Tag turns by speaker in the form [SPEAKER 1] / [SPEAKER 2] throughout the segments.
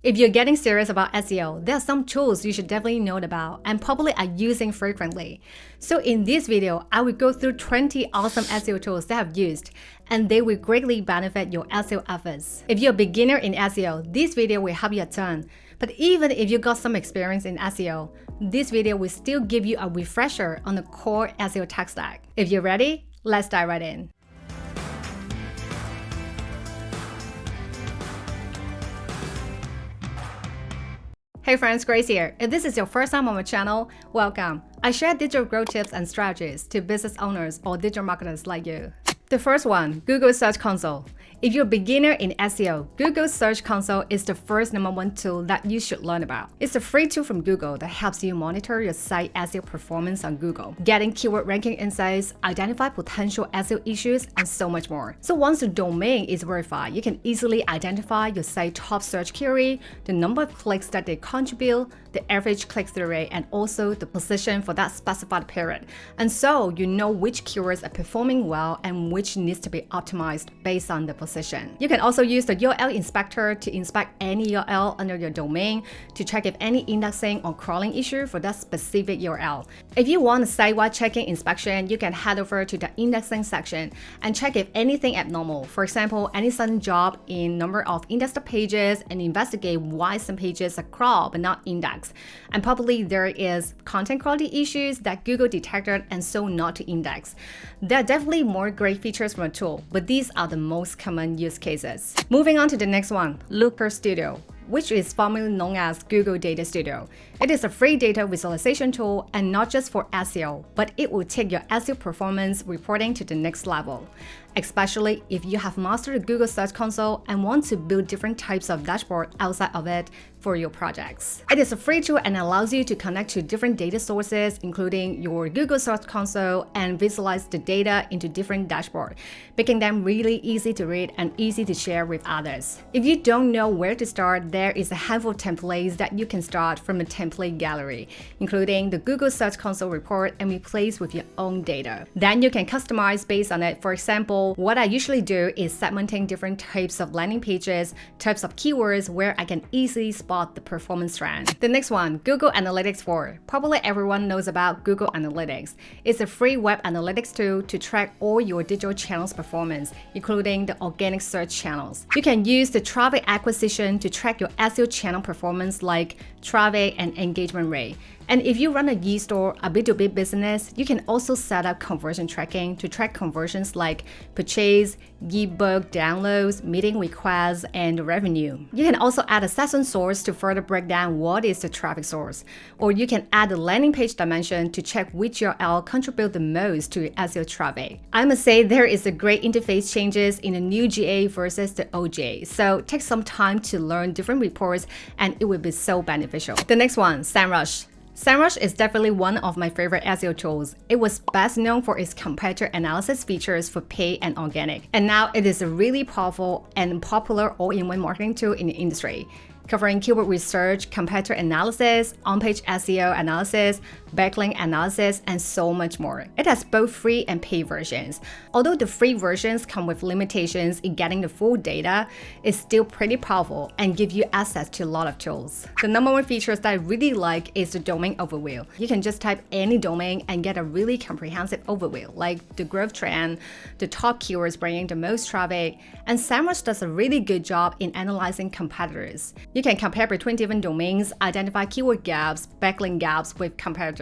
[SPEAKER 1] If you're getting serious about SEO, there are some tools you should definitely know about and probably are using frequently. So in this video, I will go through 20 awesome SEO tools that I've used, and they will greatly benefit your SEO efforts. If you're a beginner in SEO, this video will help you a ton. But even if you got some experience in SEO, this video will still give you a refresher on the core SEO tech stack. If you're ready, let's dive right in. Hey friends, Grace here. If this is your first time on my channel, welcome. I share digital growth tips and strategies to business owners or digital marketers like you. The first one, Google Search Console. If you're a beginner in SEO, Google Search Console is the first #1 tool that you should learn about. It's a free tool from Google that helps you monitor your site SEO performance on Google, getting keyword ranking insights, identify potential SEO issues, and so much more. So once the domain is verified, you can easily identify your site top search query, the number of clicks that they contribute, the average click-through rate, and also the position for that specified period. And so you know which keywords are performing well and which needs to be optimized based on the position. You can also use the URL inspector to inspect any URL under your domain to check if any indexing or crawling issue for that specific URL. If you want a site-wide checking inspection, you can head over to the indexing section and check if anything abnormal, for example, any sudden drop in number of indexed pages, and investigate why some pages are crawled but not indexed. And probably there is content quality issues that Google detected and so not to index. There are definitely more great features from a tool, but these are the most common use cases. Moving on to the next one, Looker Studio, which is formerly known as Google Data Studio. It is a free data visualization tool, and not just for SEO, but it will take your SEO performance reporting to the next level, especially if you have mastered the Google Search Console and want to build different types of dashboard outside of it for your projects. It is a free tool and allows you to connect to different data sources, including your Google Search Console, and visualize the data into different dashboards, making them really easy to read and easy to share with others. If you don't know where to start, there is a handful of templates that you can start from a template gallery, including the Google Search Console report, and replace with your own data. Then you can customize based on it. For example, what I usually do is segmenting different types of landing pages, types of keywords where I can easily spot the performance trend. The next one, Google Analytics 4. Probably everyone knows about Google Analytics. It's a free web analytics tool to track all your digital channels performance, including the organic search channels. You can use the traffic acquisition to track your SEO channel performance like traffic and engagement rate. And if you run a e-store, a B2B business, you can also set up conversion tracking to track conversions like purchase, ebook downloads, meeting requests, and revenue. You can also add a session source to further break down what is the traffic source. Or you can add a landing page dimension to check which URL contribute the most to SEO traffic. I must say there is a great interface changes in the new GA versus the old GA. So take some time to learn different reports and it will be so beneficial. The next one, SEMRush. SEMRush is definitely one of my favorite SEO tools. It was best known for its competitor analysis features for paid and organic, and now it is a really powerful and popular all-in-one marketing tool in the industry, covering keyword research, competitor analysis, on-page SEO analysis, backlink analysis, and so much more. It has both free and paid versions. Although the free versions come with limitations in getting the full data, it's still pretty powerful and give you access to a lot of tools. The #1 features that I really like is the domain overview. You can just type any domain and get a really comprehensive overview, like the growth trend, the top keywords bringing the most traffic, and SEMRush does a really good job in analyzing competitors. You can compare between different domains, identify keyword gaps, backlink gaps with competitors.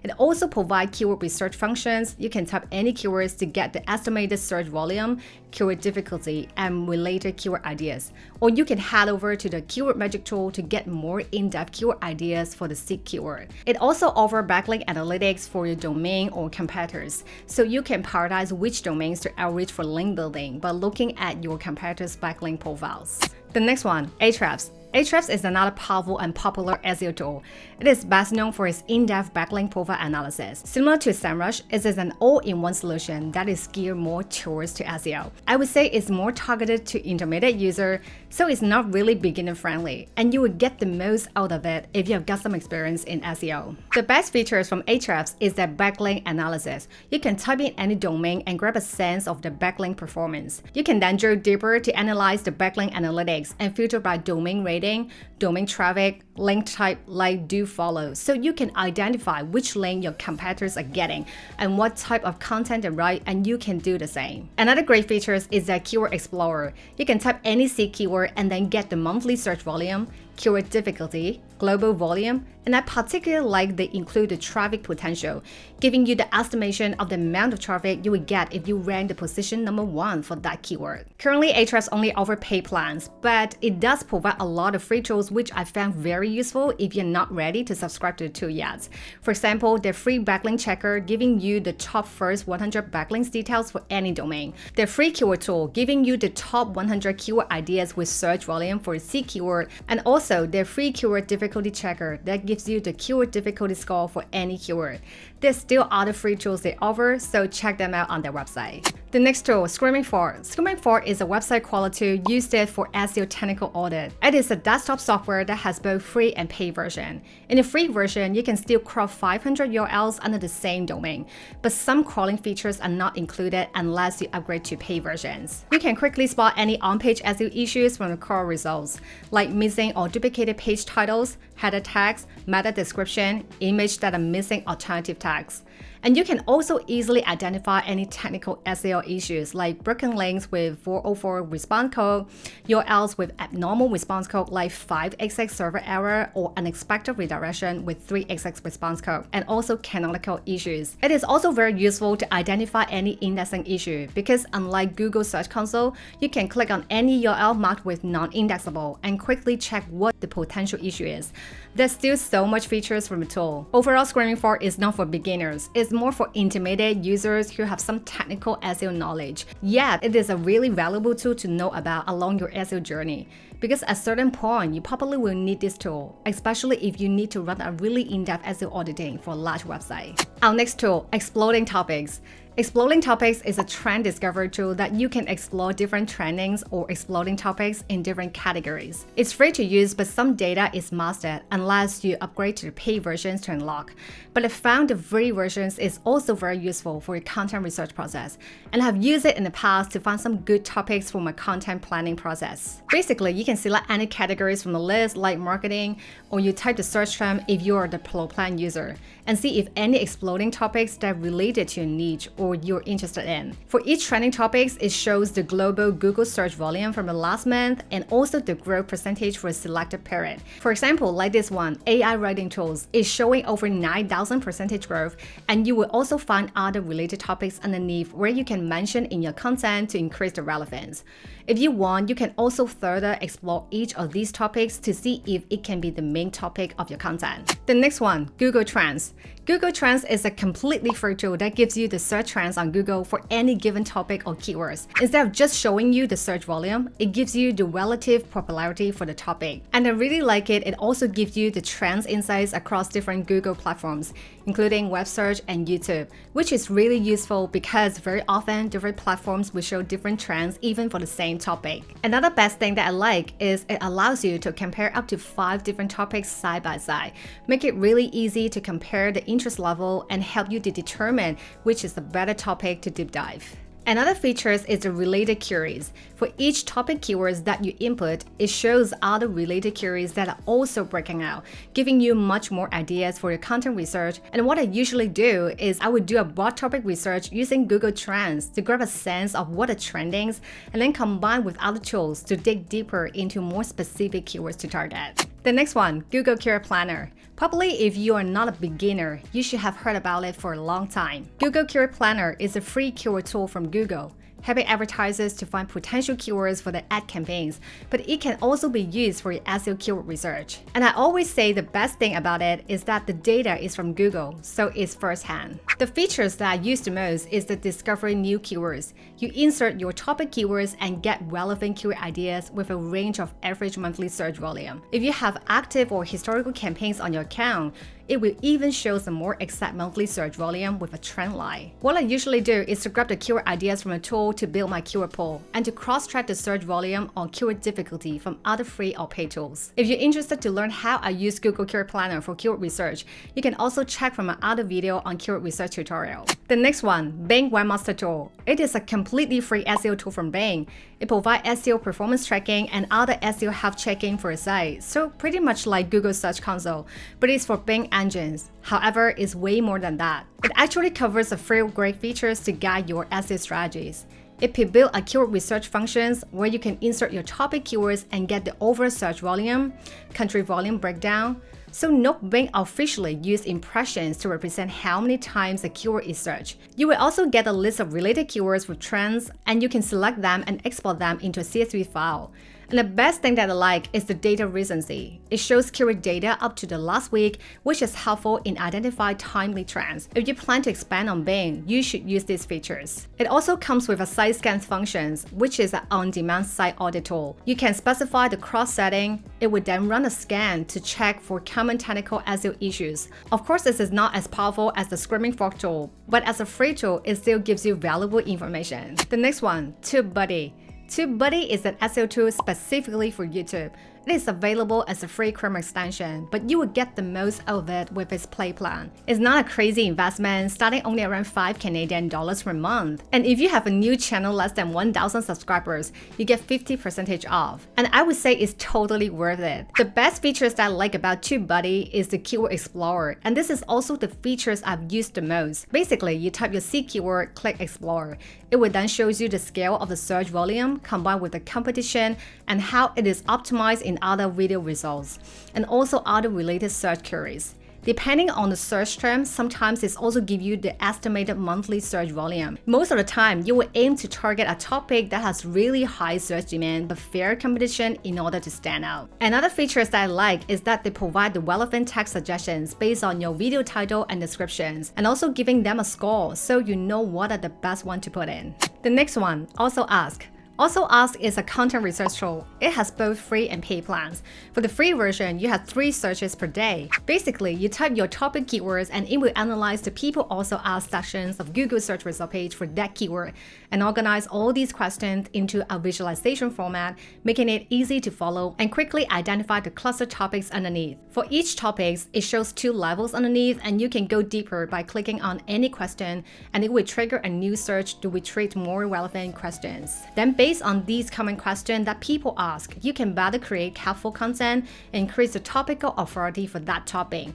[SPEAKER 1] It also provides keyword research functions. You can type any keywords to get the estimated search volume, keyword difficulty, and related keyword ideas. Or you can head over to the Keyword Magic tool to get more in-depth keyword ideas for the seek keyword. It also offers backlink analytics for your domain or competitors, so you can prioritize which domains to outreach for link building by looking at your competitors' backlink profiles. The next one, Ahrefs. Ahrefs is another powerful and popular SEO tool. It is best known for its in-depth backlink profile analysis. Similar to SEMRush, it is an all-in-one solution that is geared more towards to SEO. I would say it's more targeted to intermediate users So it's not really beginner friendly, and you will get the most out of it if you have got some experience in SEO. The best features from Ahrefs is their backlink analysis. You can type in any domain and grab a sense of the backlink performance. You can then drill deeper to analyze the backlink analytics and filter by domain rating, domain traffic, link type, like, do, follow, so you can identify which link your competitors are getting and what type of content they write, and you can do the same. Another great feature is their Keyword Explorer. You can type any C keyword and then get the monthly search volume, keyword difficulty, global volume, and I particularly like they include the traffic potential, giving you the estimation of the amount of traffic you would get if you rank the position #1 for that keyword. Currently, Ahrefs only offer paid plans, but it does provide a lot of free tools which I found very useful if you're not ready to subscribe to the tool yet. For example, their free backlink checker giving you the top first 100 backlinks details for any domain. Their free keyword tool giving you the top 100 keyword ideas with search volume for a C keyword, and also their free keyword difficulty checker that gives you the keyword difficulty score for any keyword. There's still other free tools they offer, so check them out on their website. The next tool, Screaming Frog. Screaming Frog is a website quality tool used for SEO technical audit. It is a desktop software that has both free and paid version. In the free version, you can still crawl 500 URLs under the same domain, but some crawling features are not included unless you upgrade to paid versions. You can quickly spot any on-page SEO issues from the crawl results, like missing or duplicated page titles, header tags, meta description, image that are missing alternative tags. And you can also easily identify any technical SEO issues like broken links with 404 response code, URLs with abnormal response code like 5xx server error or unexpected redirection with 3xx response code, and also canonical issues. It is also very useful to identify any indexing issue because unlike Google Search Console, you can click on any URL marked with non-indexable and quickly check what the potential issue is. There's still so much features from the tool. Overall, Screaming Frog is not for beginners. It's more for intermediate users who have some technical SEO knowledge. Yet, it is a really valuable tool to know about along your SEO journey, because at a certain point, you probably will need this tool, especially if you need to run a really in-depth SEO auditing for a large website. Our next tool, Exploding Topics. Exploding Topics is a trend discovery tool that you can explore different trendings or exploding topics in different categories. It's free to use, but some data is mastered unless you upgrade to the paid versions to unlock. But I found the free versions is also very useful for your content research process, and I have used it in the past to find some good topics for my content planning process. Basically, you can select any categories from the list like marketing, or you type the search term if you are the Pro Plan user, and see if any exploding topics that are related to your niche or you're interested in. For each trending topics, it shows the global Google search volume from the last month and also the growth percentage for a selected period. For example, like this one, AI writing tools, is showing over 9,000% growth, and you will also find other related topics underneath where you can mention in your content to increase the relevance. If you want, you can also further explore each of these topics to see if it can be the main topic of your content. The next one, Google Trends. Google Trends is a completely free tool that gives you the search trends on Google for any given topic or keywords. Instead of just showing you the search volume, it gives you the relative popularity for the topic. And I really like it. It also gives you the trends insights across different Google platforms, including web search and YouTube, which is really useful because very often different platforms will show different trends even for the same topic. Another best thing that I like is it allows you to compare up to 5 different topics side by side, make it really easy to compare the interest level and help you to determine which is the better topic to deep dive. Another feature is the related queries. For each topic keywords that you input, it shows other related queries that are also breaking out, giving you much more ideas for your content research. And what I usually do is I would do a broad topic research using Google Trends to grab a sense of what are trendings and then combine with other tools to dig deeper into more specific keywords to target. The next one, Google Keyword Planner. Probably if you are not a beginner, you should have heard about it for a long time. Google Keyword Planner is a free keyword tool from Google, helping advertisers to find potential keywords for their ad campaigns, but it can also be used for your SEO keyword research. And I always say the best thing about it is that the data is from Google, so it's firsthand. The features that I use the most is the discover new keywords. You insert your topic keywords and get relevant keyword ideas with a range of average monthly search volume. If you have active or historical campaigns on your account, It will even show some more exact monthly search volume with a trend line. What I usually do is to grab the keyword ideas from a tool to build my keyword pool and to cross-check the search volume or keyword difficulty from other free or paid tools. If you're interested to learn how I use Google Keyword Planner for keyword research, you can also check from my other video on keyword research tutorial. The next one, Bing Webmaster tool. It is a completely free SEO tool from Bing. It provides SEO performance tracking and other SEO health checking for a site, so pretty much like Google Search Console, but it's for Bing engines. However, it's way more than that. It actually covers a few great features to guide your SEO strategies. It pre-built a keyword research functions where you can insert your topic keywords and get the overall search volume, country volume breakdown. So note Bing officially use impressions to represent how many times a keyword is searched. You will also get a list of related keywords with trends, and you can select them and export them into a CSV file. And the best thing that I like is the data recency. It shows keyword data up to the last week, which is helpful in identifying timely trends. If you plan to expand on Bing, you should use these features. It also comes with a site scans functions, which is an on-demand site audit tool. You can specify the cross setting. It would then run a scan to check for common technical SEO issues. Of course, this is not as powerful as the Screaming Frog tool, but as a free tool, it still gives you valuable information. The next one, TubeBuddy. TubeBuddy is an SEO tool specifically for YouTube. It is available as a free Chrome extension, but you will get the most out of it with its Play plan. It's not a crazy investment, starting only around $5 Canadian per month. And if you have a new channel less than 1,000 subscribers, you get 50% off. And I would say it's totally worth it. The best features that I like about TubeBuddy is the Keyword Explorer, and this is also the features I've used the most. Basically, you type your C keyword, click Explorer. It will then shows you the scale of the search volume combined with the competition and how it is optimized in other video results, and also other related search queries. Depending on the search term, sometimes it also gives you the estimated monthly search volume. Most of the time, you will aim to target a topic that has really high search demand but fair competition in order to stand out. Another feature that I like is that they provide the relevant text suggestions based on your video title and descriptions, and also giving them a score so you know what are the best one to put in. The next one, AlsoAsked. AlsoAsked is a content research tool. It has both free and paid plans. For the free version, you have 3 searches per day. Basically, you type your topic keywords and it will analyze the people also asked sections of Google search result page for that keyword and organize all these questions into a visualization format, making it easy to follow and quickly identify the cluster topics underneath. For each topic, it shows 2 levels underneath, and you can go deeper by clicking on any question, and it will trigger a new search to retrieve more relevant questions. Then based on these common questions that people ask, you can better create helpful content and increase the topical authority for that topic.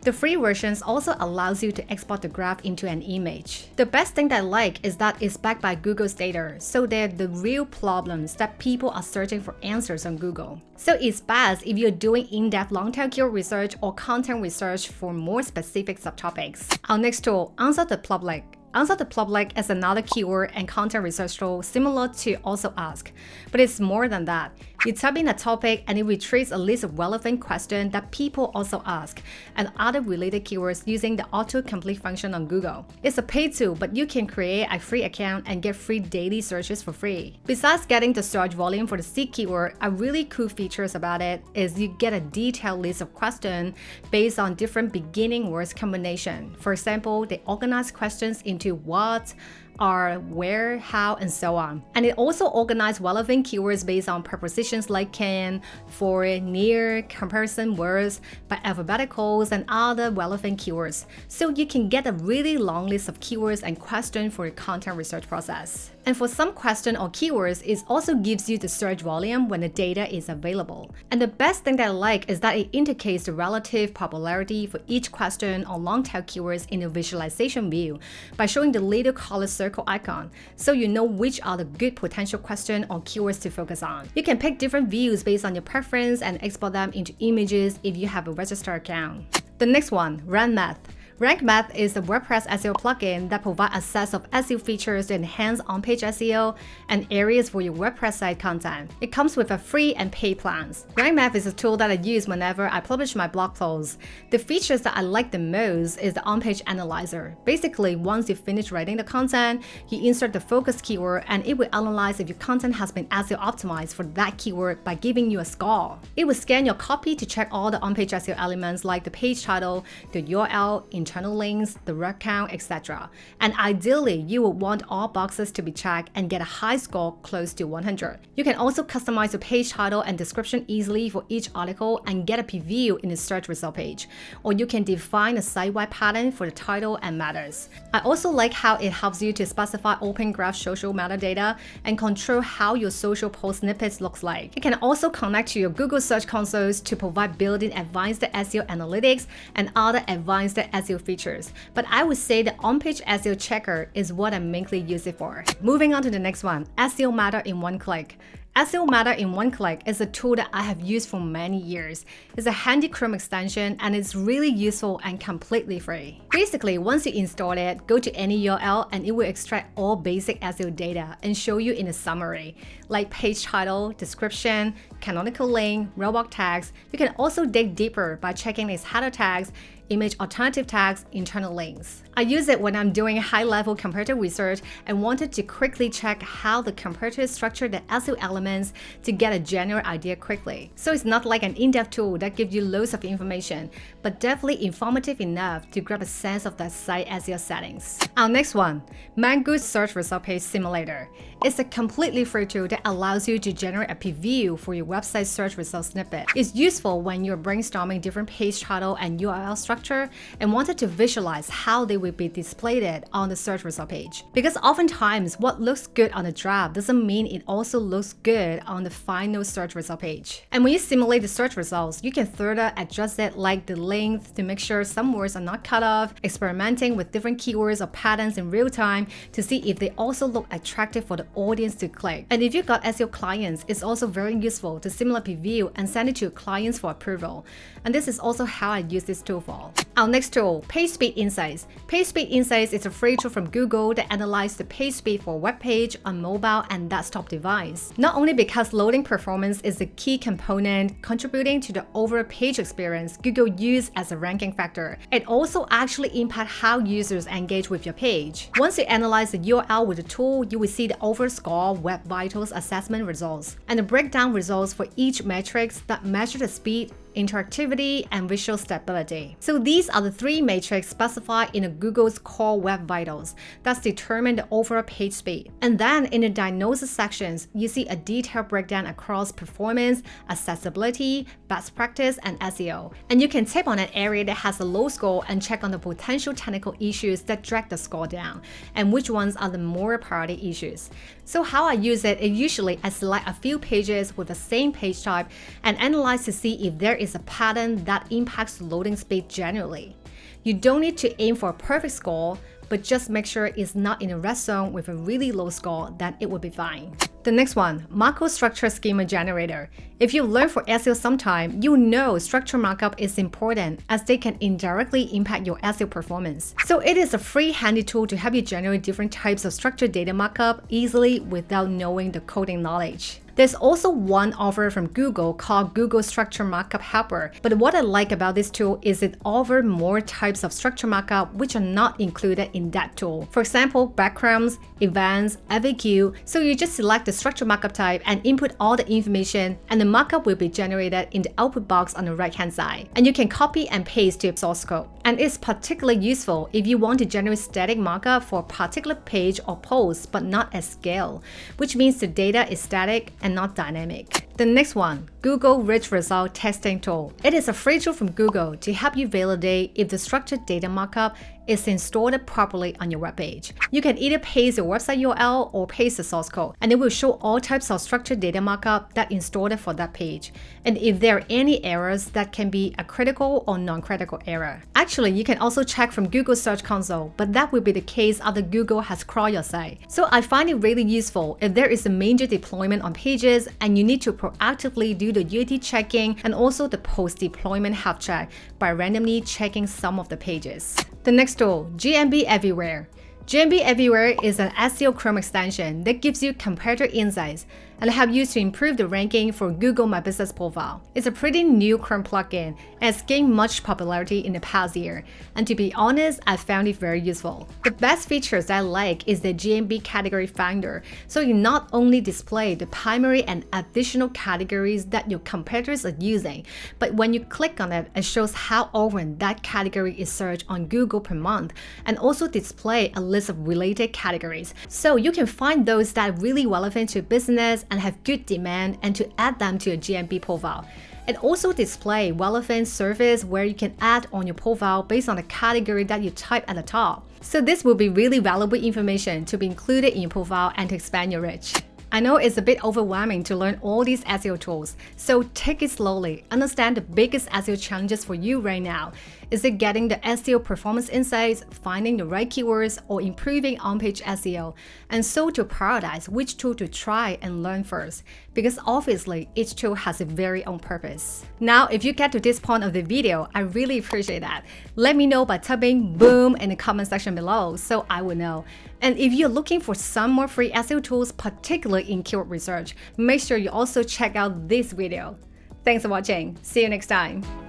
[SPEAKER 1] The free versions also allows you to export the graph into an image. The best thing that I like is that it's backed by Google's data, so they're the real problems that people are searching for answers on Google. So it's best if you're doing in-depth long-tail keyword research or content research for more specific subtopics. Our next tool, Answer the Public. Answer the Public is another keyword and content research tool similar to AlsoAsked, but it's more than that. You type in a topic and it retrieves a list of relevant questions that people also ask and other related keywords using the autocomplete function on Google. It's a paid tool, but you can create a free account and get free daily searches for free. Besides getting the search volume for the C keyword, a really cool features about it is you get a detailed list of questions based on different beginning words combination. For example, they organize questions into what, are, where, how, and so on. And it also organizes relevant keywords based on prepositions like can, for, near, comparison words by alphabeticals, and other relevant keywords. So you can get a really long list of keywords and questions for your content research process. And for some questions or keywords, it also gives you the search volume when the data is available. And the best thing that I like is that it indicates the relative popularity for each question or long tail keywords in the visualization view by showing the little colored circle icon, so you know which are the good potential questions or keywords to focus on. You can pick different views based on your preference and export them into images if you have a registered account. The next one, Run Math. Rank Math is a WordPress SEO plugin that provides a set of SEO features to enhance on-page SEO and areas for your WordPress site content. It comes with a free and paid plans. Rank Math is a tool that I use whenever I publish my blog posts. The features that I like the most is the on-page analyzer. Basically, once you finish writing the content, you insert the focus keyword and it will analyze if your content has been SEO optimized for that keyword by giving you a score. It will scan your copy to check all the on-page SEO elements like the page title, the URL, internal links, the word count, etc. And ideally, you will want all boxes to be checked and get a high score close to 100. You can also customize your page title and description easily for each article and get a preview in the search result page. Or you can define a site-wide pattern for the title and matters. I also like how it helps you to specify open graph social metadata and control how your social post snippets looks like. It can also connect to your Google Search Consoles to provide built-in advanced SEO analytics and other advanced SEO features, but I would say the on-page SEO checker is what I mainly use it for. Moving on to the next one, SEO Meta in one click. SEO Meta in one click is a tool that I have used for many years. It's a handy Chrome extension and it's really useful and completely free. Basically, once you install it, go to any URL and it will extract all basic SEO data and show you in a summary, like page title, description, canonical link, robot tags. You can also dig deeper by checking its header tags, image alternative tags, internal links. I use it when I'm doing high-level comparative research and wanted to quickly check how the comparator structured the SEO elements to get a general idea quickly. So it's not like an in-depth tool that gives you loads of information, but definitely informative enough to grab a sense of the site SEO settings. Our next one, Mangools Search Result Page Simulator. It's a completely free tool that allows you to generate a preview for your website search result snippet. It's useful when you're brainstorming different page title and URL structure and wanted to visualize how they will be displayed on the search result page. Because oftentimes what looks good on the draft doesn't mean it also looks good on the final search result page. And when you simulate the search results, you can further adjust it like the length to make sure some words are not cut off, experimenting with different keywords or patterns in real time to see if they also look attractive for the audience to click. And if you've got SEO clients, it's also very useful to simulate preview and send it to your clients for approval. And this is also how I use this tool for. Our next tool, PageSpeed Insights. PageSpeed Insights is a free tool from Google that analyzes the page speed for a web page on mobile and desktop device. Not only because loading performance is a key component contributing to the overall page experience Google uses as a ranking factor, it also actually impacts how users engage with your page. Once you analyze the URL with the tool, you will see the overall score Web Vitals assessment results and the breakdown results for each metrics that measure the speed, interactivity, and visual stability. So these are the three metrics specified in Google's core Web Vitals that determine the overall page speed. And then in the diagnosis sections, you see a detailed breakdown across performance, accessibility, best practice, and SEO. And you can tap on an area that has a low score and check on the potential technical issues that drag the score down, and which ones are the more priority issues. So how I use it is usually I select a few pages with the same page type and analyze to see if there is a pattern that impacts loading speed generally. You don't need to aim for a perfect score, but just make sure it's not in a red zone with a really low score, then it will be fine. The next one, Markle Structure Schema Generator. If you learn for SEO sometime, you know structure markup is important as they can indirectly impact your SEO performance. So it is a free handy tool to help you generate different types of structured data markup easily without knowing the coding knowledge. There's also one offer from Google called Google Structure Markup Helper, but what I like about this tool is it offers more types of structure markup which are not included in that tool. For example, backgrounds, events, FAQ, so you just select the structure markup type and input all the information and the markup will be generated in the output box on the right-hand side. And you can copy and paste to your source code. And it's particularly useful if you want to generate static markup for a particular page or post but not at scale, which means the data is static and not dynamic. The next one, Google Rich Result Testing Tool. It is a free tool from Google to help you validate if the structured data markup is installed properly on your web page. You can either paste your website URL or paste the source code, and it will show all types of structured data markup that installed for that page. And if there are any errors, that can be a critical or non-critical error. Actually, you can also check from Google Search Console, but that will be the case after Google has crawled your site. So I find it really useful if there is a major deployment on pages and you need to proactively do the UAT checking and also the post-deployment health check by randomly checking some of the pages. The next tool, GMB Everywhere. GMB Everywhere is an SEO Chrome extension that gives you comparator insights and help you to improve the ranking for Google My Business profile. It's a pretty new Chrome plugin and it's gained much popularity in the past year, and to be honest, I found it very useful. The best features I like is the GMB category finder, so you not only display the primary and additional categories that your competitors are using, but when you click on it, it shows how often that category is searched on Google per month, and also display a list of related categories, so you can find those that are really relevant to business and have good demand and to add them to your GMB profile. It also displays relevant service where you can add on your profile based on the category that you type at the top. So this will be really valuable information to be included in your profile and to expand your reach. I know it's a bit overwhelming to learn all these SEO tools, so take it slowly. Understand the biggest SEO challenges for you right now. Is it getting the SEO performance insights, finding the right keywords, or improving on-page SEO? And so to prioritize which tool to try and learn first, because obviously each tool has a very own purpose. Now, if you get to this point of the video, I really appreciate that. Let me know by typing boom in the comment section below so I will know. And if you're looking for some more free SEO tools, particularly in keyword research, make sure you also check out this video. Thanks for watching. See you next time.